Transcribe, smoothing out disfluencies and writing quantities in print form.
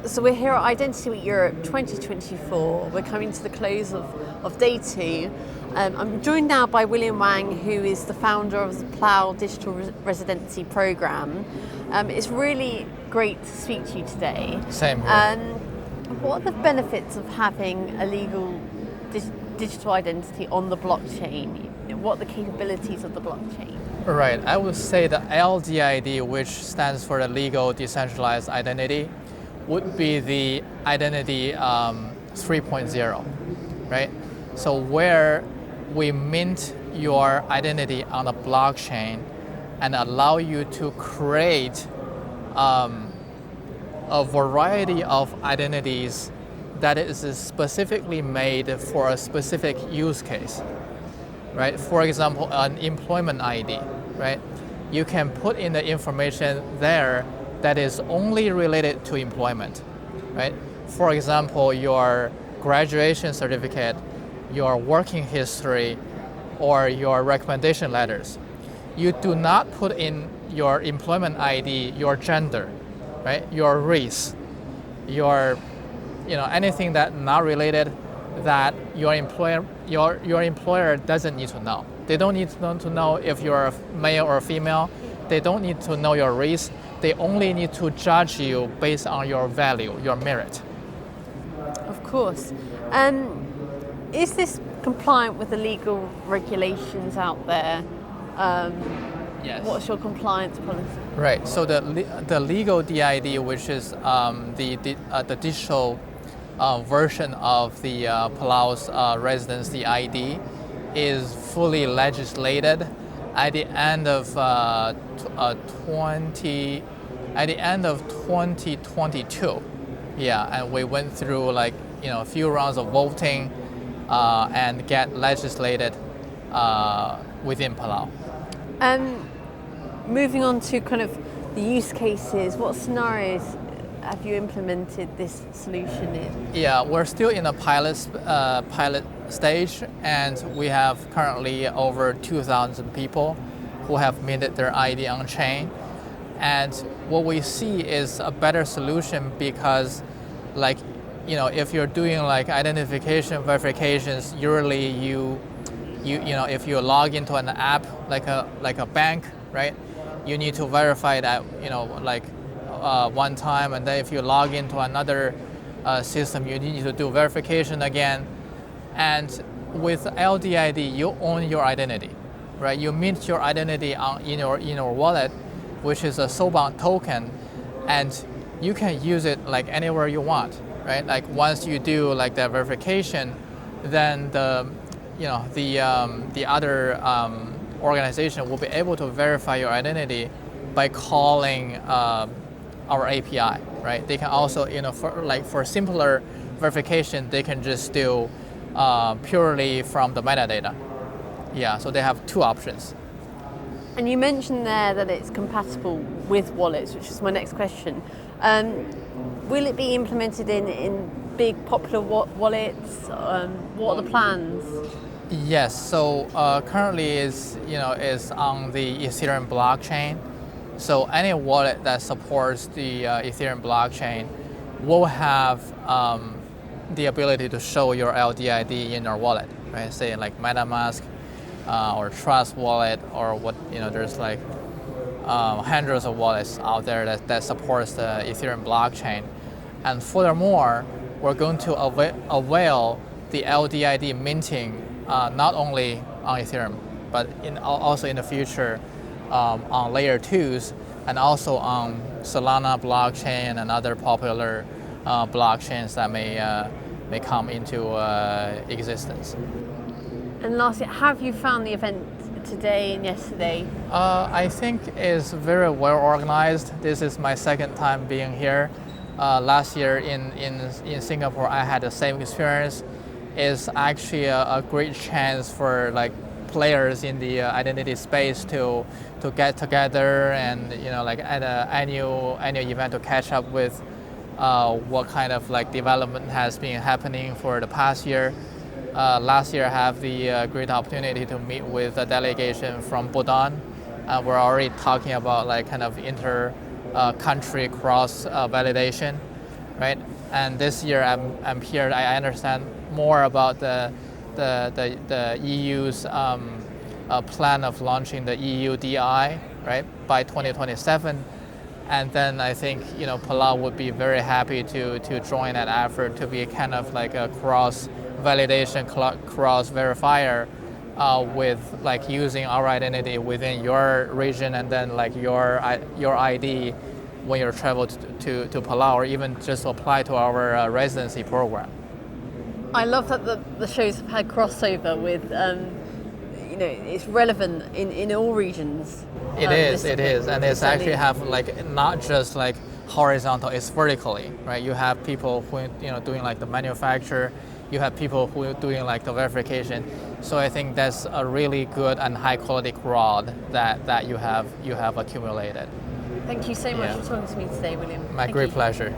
So we're here at Identity Week Europe 2024. We're coming to the close of day two. I'm joined now by William Wang, who is the founder of the Plough Digital Residency Programme. It's really great to speak to you today. Same here. What are the benefits of having a legal digital identity on the blockchain? What are the capabilities of the blockchain? Right, I would say the LDID, which stands for the Legal Decentralized Identity, would be the identity 3.0, right? So where we mint your identity on the blockchain and allow you to create a variety of identities that is specifically made for a specific use case, right? For example, an employment ID, right? You can put in the information there that is only related to employment, right? For example, your graduation certificate, your working history, or your recommendation letters. You do not put in your employment ID your gender, right? Your race, your anything that not related that your employer doesn't need to know. They don't need to know if you're a male or a female. They don't need to know your race. They only need to judge you based on your value, your merit. Of course. Is this compliant with the legal regulations out there? Yes. What's your compliance policy? Right. So the legal DID, which is the digital version of the Plough's residency ID, is fully legislated at the end of 2022. Yeah, and we went through a few rounds of voting and get legislated within Plough. Moving on to kind of the use cases, what scenarios have you implemented this solution in? Yeah, we're still in a pilot stage, and we have currently over 2,000 people who have minted their ID on chain. And what we see is a better solution because, if you're doing identification verifications, usually you if you log into an app like a bank, right? You need to verify that one time, and then if you log into another system, you need to do verification again. And with LDID, you own your identity, right? You mint your identity in your wallet, which is a soulbound token, and you can use it anywhere you want, right? Once you do the verification, then the other organization will be able to verify your identity by calling our API, right? They can also, for simpler verification, they can just do purely from the metadata. Yeah, so they have two options. And you mentioned there that it's compatible with wallets, which is my next question. Will it be implemented in big popular wallets? What are the plans? Yes, so currently is on the Ethereum blockchain. So any wallet that supports the Ethereum blockchain will have the ability to show your LDID in your wallet, right? Say MetaMask or Trust Wallet, or there's hundreds of wallets out there that supports the Ethereum blockchain. And furthermore, we're going to avail the LDID minting not only on Ethereum, but also in the future on layer 2s, and also on Solana blockchain and other popular blockchains that may come into existence. And lastly, have you found the event today and yesterday? I think it's very well organized. This is my second time being here. Last year in Singapore, I had the same experience. It's actually a great chance for players in the identity space to get together and at an annual event to catch up with what kind of development has been happening for the past year. Last year I have the great opportunity to meet with a delegation from Bhutan. We're already talking about inter country cross validation, right? And this year I'm here. I understand more about the EU's plan of launching the EU DI, right, by 2027. And then I think Palau would be very happy to join that effort to be kind of like a cross validation, cross verifier with like using our identity within your region, and then like your ID when you travel to Palau, or even just apply to our residency program. I love that the shows have had crossover with, it's relevant in all regions. It is, and it's actually have like not just like horizontal, it's vertically, right? You have people who doing like the manufacture, you have people who are doing like the verification. So I think that's a really good and high quality crowd that you have accumulated. Thank you so much for talking to me today, William. My great pleasure.